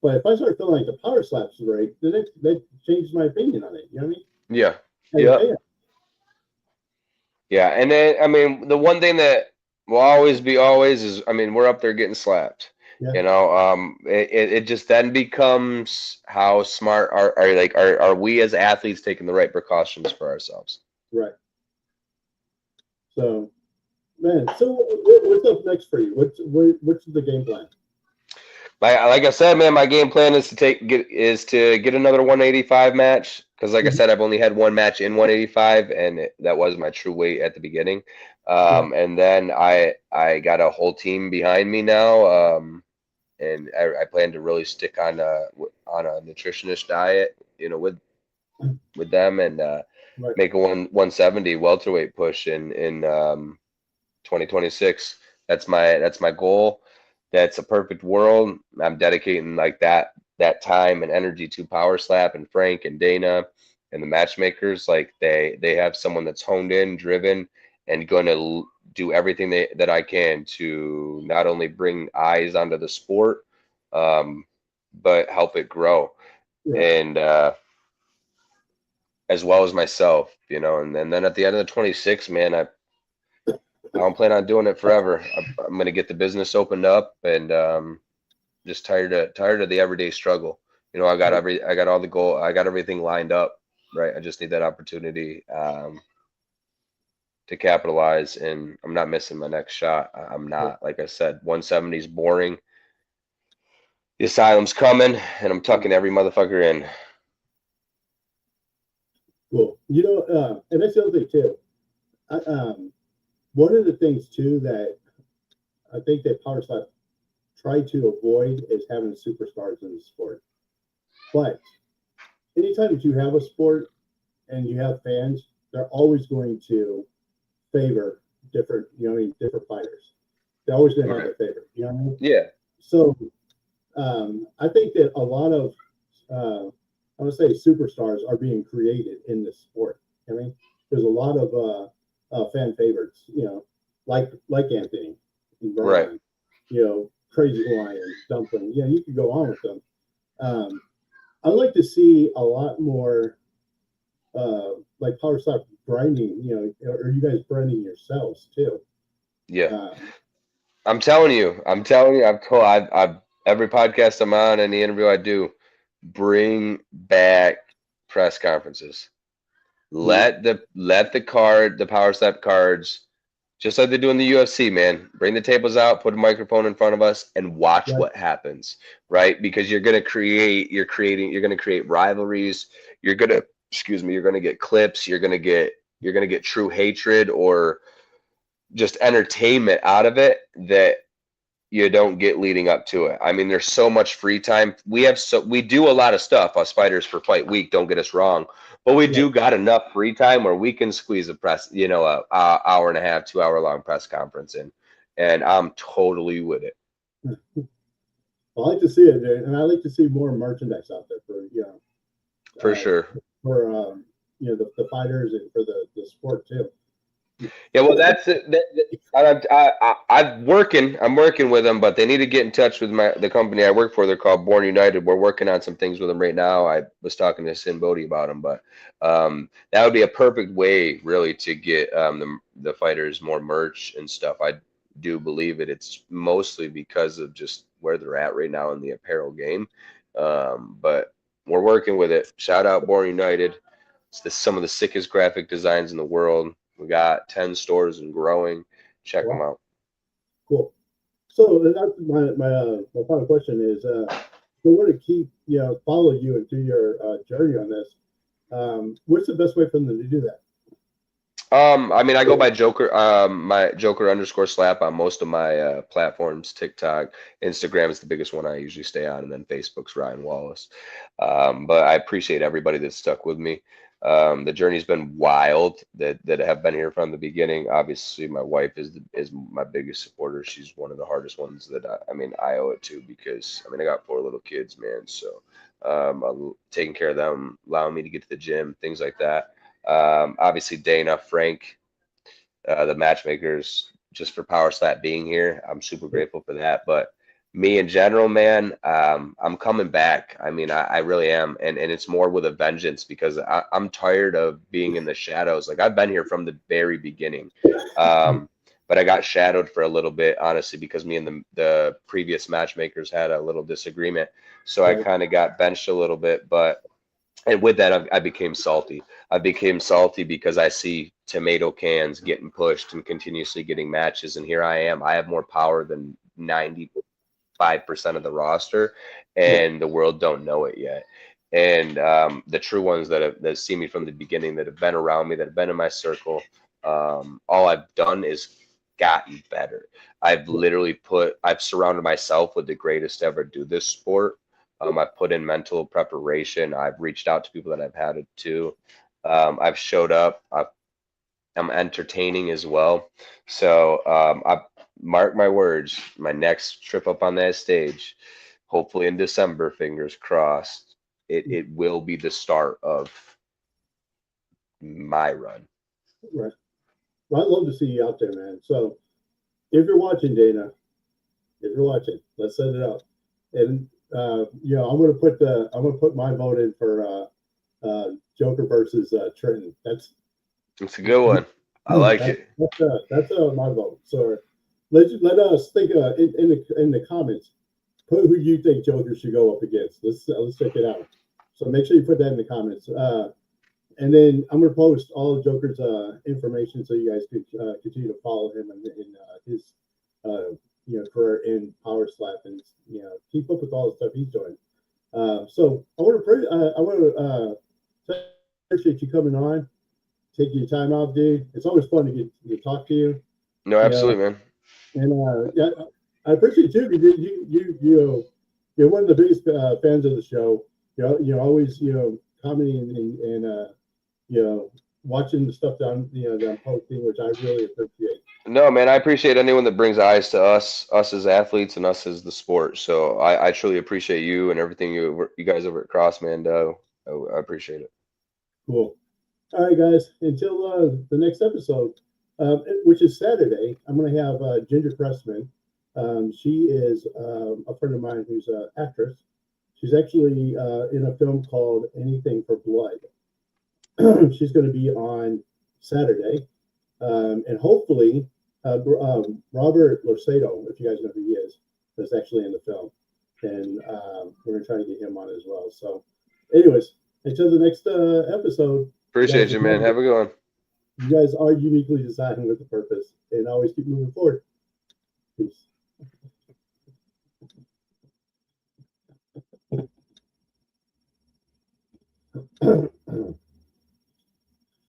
[SPEAKER 1] But if I start feeling like the Powerslap's rigged, then that changes my opinion on it. You know what I mean?
[SPEAKER 2] Yeah.
[SPEAKER 1] Yeah.
[SPEAKER 2] Yeah. And then I mean the one thing that will always be always is we're up there getting slapped.
[SPEAKER 1] Yeah.
[SPEAKER 2] It just then becomes how smart are we as athletes taking the right precautions for ourselves?
[SPEAKER 1] Right. So, man, so what's up next for you? What's the game plan?
[SPEAKER 2] Like I said, man, my game plan is to get another 185 match because, like I said, I've only had one match in 185, and that was my true weight at the beginning. And then I got a whole team behind me now. And I plan to really stick on a nutritionist diet, with them and make a 170 welterweight push in 2026. That's my goal. That's a perfect world. I'm dedicating like that time and energy to Powerslap and Frank and Dana and the matchmakers. Like they have someone that's honed in, driven, and going to do everything that I can to not only bring eyes onto the sport, but help it grow, and as well as myself, and then at the end of the 26, man, I don't plan on doing it forever. I'm gonna get the business opened up, and just tired of the everyday struggle. I got all the goal. I got everything lined up, right? I just need that opportunity to capitalize, and I'm not missing my next shot. I'm not. Like I said, 170 is boring. The asylum's coming, and I'm tucking every motherfucker in.
[SPEAKER 1] Cool. And that's the other thing too. One of the things too that I think that Powerslap tried to avoid is having superstars in the sport. But anytime that you have a sport and you have fans, they're always going to favor different fighters. They're always going to have a favorite. You know what I mean?
[SPEAKER 2] Yeah.
[SPEAKER 1] So I think that a lot of I want to say superstars are being created in this sport. I mean, there's a lot of fan favorites, like Anthony and
[SPEAKER 2] Right.
[SPEAKER 1] Brian, Crazy Hawaiian, Dumpling. You could go on with them. I'd like to see a lot more like Powerslap grinding, or you guys grinding yourselves too.
[SPEAKER 2] Yeah.
[SPEAKER 1] Um,
[SPEAKER 2] I'm telling you. I've every podcast I'm on, any interview I do, bring back press conferences.
[SPEAKER 1] mm,
[SPEAKER 2] The power step cards, just like they do in the UFC, man. Bring the tables out, put a microphone in front of us, and watch
[SPEAKER 1] right,
[SPEAKER 2] what happens, right? Because you're gonna create rivalries. You're gonna, excuse me, you're gonna get clips. You're gonna get true hatred or just entertainment out of it that you don't get leading up to it. I mean, there's so much free time. We do a lot of stuff, us fighters, for fight week. Don't get us wrong, but we
[SPEAKER 1] right.
[SPEAKER 2] do got enough free time where we can squeeze a hour and a half, 2 hour long press conference in, and I'm totally with it.
[SPEAKER 1] I like to see it, and I like to see more merchandise out there for
[SPEAKER 2] For
[SPEAKER 1] uh,
[SPEAKER 2] sure.
[SPEAKER 1] for the fighters and for the sport too.
[SPEAKER 2] Yeah, well, that's it. I'm working with them, but they need to get in touch with the company I work for. They're called Born United. We're working on some things with them right now. I was talking to Sin Bodie about them, but that would be a perfect way, really, to get the fighters more merch and stuff. I do believe it. It's mostly because of just where they're at right now in the apparel game, but we're working with it. Shout out Born United. Some of the sickest graphic designs in the world. We got 10 stores and growing. Check them
[SPEAKER 1] Wow,
[SPEAKER 2] out.
[SPEAKER 1] cool. So that's my final question is, so want to keep follow you and do your journey on this. What's the best way for them to do that?
[SPEAKER 2] I mean, I go by Joker, my Joker underscore slap on most of my platforms. TikTok, Instagram is the biggest one I usually stay on, and then Facebook's Ryan Wallace. But I appreciate everybody that stuck with me. The journey's been wild that have been here from the beginning. Obviously, my wife is my biggest supporter. She's one of the hardest ones that I mean, I owe it to because I mean, I got 4 little kids, man. So I'm taking care of them, allowing me to get to the gym, things like that. Obviously, Dana, Frank, the matchmakers, just for Power Slap being here. I'm super grateful for that. But me in general, man, I'm coming back. I mean, I really am. And it's more with a vengeance because I'm tired of being in the shadows. Like, I've been here from the very beginning. But I got shadowed for a little bit, honestly, because me and the previous matchmakers had a little disagreement. So I
[SPEAKER 1] Right,
[SPEAKER 2] kind of got benched a little bit. But and with that, I became salty. I became salty because I see tomato cans getting pushed and continuously getting matches, and here I am. I have more power than 95% of the roster,
[SPEAKER 1] right,
[SPEAKER 2] and the world don't know it yet. And the true ones that see me from the beginning, that have been around me, that have been in my circle, all I've done is gotten better. I've surrounded myself with the greatest to ever do this sport. I've put in mental preparation. I've reached out to people that I've had it to. I've showed up. I'm entertaining as well. So I mark my words. My next trip up on that stage, hopefully in December, fingers crossed, it will be the start of my run.
[SPEAKER 1] right. Well, I'd love to see you out there, man. So if you're watching, Dana, if you're watching, let's set it up. And I'm gonna put my vote in for Joker versus Trenton.
[SPEAKER 2] It's a good one. I like
[SPEAKER 1] That's
[SPEAKER 2] it.
[SPEAKER 1] my vote. So let us think in the comments. Put who you think Joker should go up against. Let's check it out. So make sure you put that in the comments. And then I'm gonna post all of Joker's information so you guys can continue to follow him and his career in Power Slap and keep up with all the stuff he's doing. So I want to appreciate you coming on, taking your time out, dude. It's always fun to get to talk to you.
[SPEAKER 2] No, absolutely, man.
[SPEAKER 1] And yeah, I appreciate you because you're one of the biggest fans of the show. You're always commenting and watching the stuff that I'm posting, which I really appreciate.
[SPEAKER 2] No, man, I appreciate anyone that brings eyes to us as athletes and us as the sport. So I truly appreciate you and everything you guys over at Crossman do. I appreciate it.
[SPEAKER 1] Cool. All right, guys. Until the next episode, which is Saturday. I'm going to have Ginger Crossman. She is a friend of mine who's an actress. She's actually in a film called Anything for Blood. She's going to be on Saturday. And hopefully, Robert Lorsato, if you guys know who he is actually in the film. And we're going to try to get him on as well. So, anyways, until the next episode.
[SPEAKER 2] Appreciate you, man. Have a good one.
[SPEAKER 1] You guys are uniquely designed with a purpose, and always keep moving forward. Peace.